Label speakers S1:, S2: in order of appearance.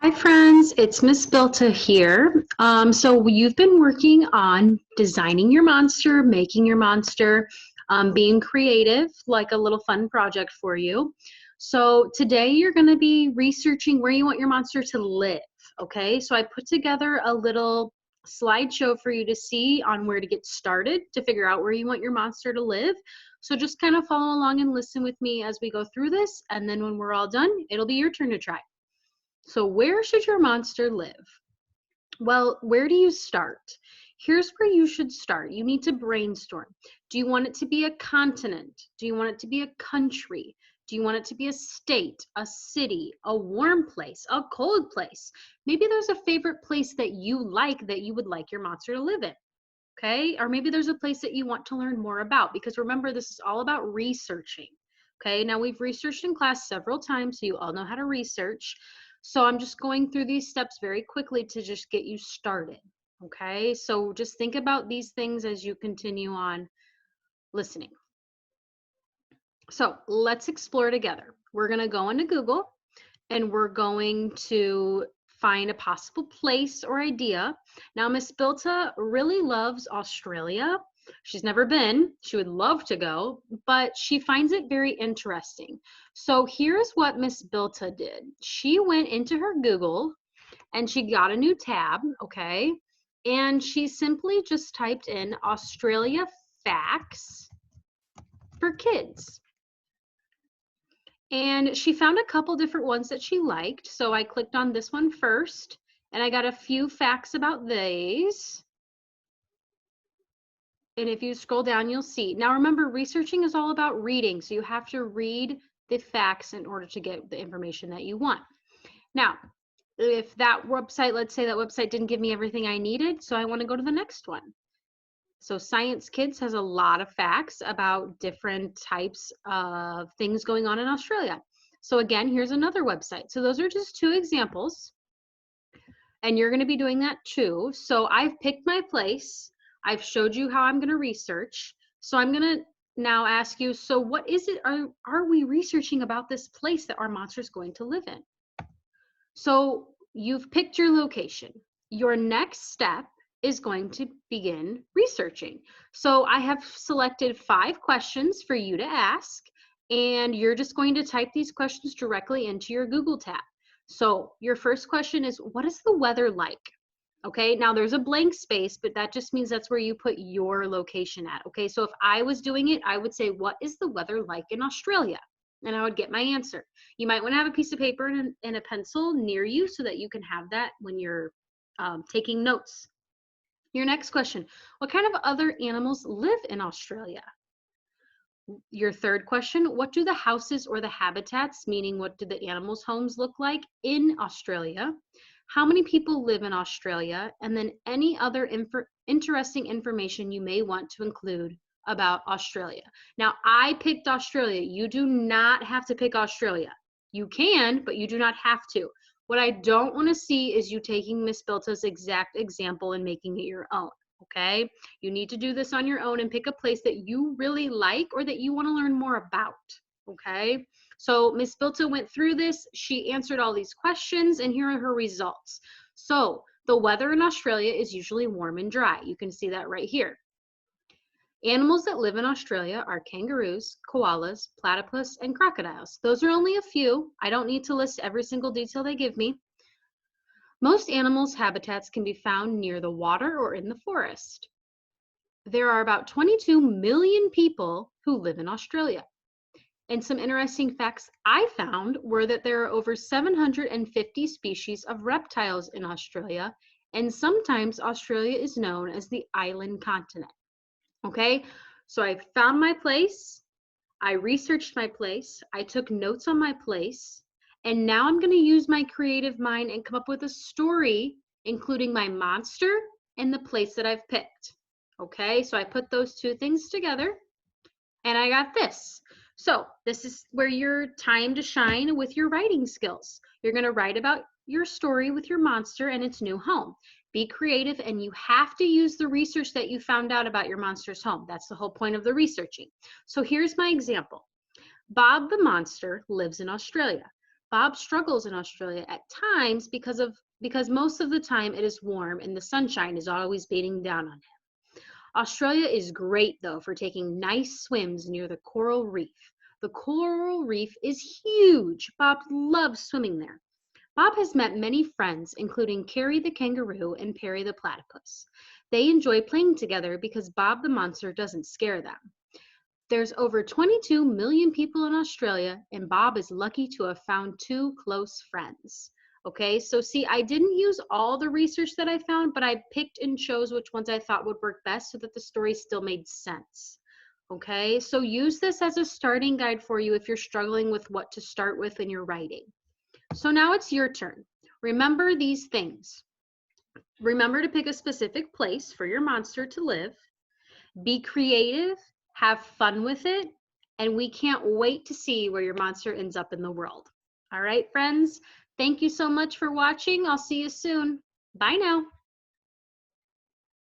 S1: Hi friends, it's Miss Bilta here. So you've been working on designing your monster, making your monster, being creative, like a little fun project for you. So today you're going to be researching where you want your monster to live. Okay, so I put together a little slideshow for you to see on where to get started to figure out where you want your monster to live. So just kind of follow along and listen with me as we go through this, and then when we're all done, it'll be your turn to try. So where should your monster live? Well, where do you start? Here's where you should start. You need to brainstorm. Do you want it to be a continent? Do you want it to be a country? Do you want it to be a state, a city, a warm place, a cold place? Maybe there's a favorite place that you like that you would like your monster to live in. Okay, or maybe there's a place that you want to learn more about, because remember, this is all about researching. Okay, now we've researched in class several times, so you all know how to research. So I'm just going through these steps very quickly to just get you started. Okay, so just think about these things as you continue on listening. So let's explore together. We're going to go into Google and we're going to find a possible place or idea. Now, Miss Bilta really loves Australia. She's never been. She would love to go, but she finds it very interesting. So here's what Miss Bilta did. She went into her Google and she got a new tab, okay? And she simply just typed in Australia facts for kids. And she found a couple different ones that she liked. So I clicked on this one first, and I got a few facts about these. And if you scroll down, you'll see. Now remember, researching is all about reading. So you have to read the facts in order to get the information that you want. Now, if that website, let's say that website didn't give me everything I needed, so I want to go to the next one. So Science Kids has a lot of facts about different types of things going on in Australia. So again, here's another website. So those are just two examples. And you're going to be doing that too. So I've picked my place. I've showed you how I'm going to research. So I'm going to now ask you, so what is it, are we researching about this place that our monster is going to live in? So you've picked your location. Your next step is going to begin researching. So I have selected 5 questions for you to ask, and you're just going to type these questions directly into your Google tab. So your first question is, what is the weather like? Okay, now there's a blank space, but that just means that's where you put your location at. Okay, so if I was doing it, I would say, what is the weather like in Australia? And I would get my answer. You might want to have a piece of paper and a pencil near you so that you can have that when you're taking notes. Your next question, what kind of other animals live in Australia? Your third question, what do the houses or the habitats, meaning what do the animals' homes look like in Australia? How many people live in Australia? And then any other interesting information you may want to include about Australia. Now, I picked Australia. You do not have to pick Australia. You can, but you do not have to. What I don't want to see is you taking Miss Bilta's exact example and making it your own. Okay, you need to do this on your own and pick a place that you really like or that you want to learn more about. Okay, so Miss Bilta went through this. She answered all these questions, and here are her results. So the weather in Australia is usually warm and dry. You can see that right here. Animals that live in Australia are kangaroos, koalas, platypus, and crocodiles. Those are only a few. I don't need to list every single detail they give me. Most animals' habitats can be found near the water or in the forest. There are about 22 million people who live in Australia. And some interesting facts I found were that there are over 750 species of reptiles in Australia, and sometimes Australia is known as the island continent. Okay, so I found my place, I researched my place, I took notes on my place, and now I'm going to use my creative mind and come up with a story, including my monster and the place that I've picked. Okay, so I put those two things together, and I got this. So this is where your time to shine with your writing skills. You're going to write about your story with your monster and its new home. Be creative, and you have to use the research that you found out about your monster's home. That's the whole point of the researching. So here's my example. Bob the monster lives in Australia. Bob struggles in Australia at times because most of the time it is warm and the sunshine is always beating down on him. Australia is great though for taking nice swims near the coral reef. The coral reef is huge. Bob loves swimming there. Bob has met many friends, including Carrie the kangaroo and Perry the platypus. They enjoy playing together because Bob the monster doesn't scare them. There's over 22 million people in Australia, and Bob is lucky to have found 2 close friends. Okay, so see, I didn't use all the research that I found, but I picked and chose which ones I thought would work best so that the story still made sense. Okay, so use this as a starting guide for you if you're struggling with what to start with in your writing. So now it's your turn. Remember these things. Remember to pick a specific place for your monster to live. Be creative, have fun with it, and we can't wait to see where your monster ends up in the world. All right, friends, thank you so much for watching. I'll see you soon. Bye now.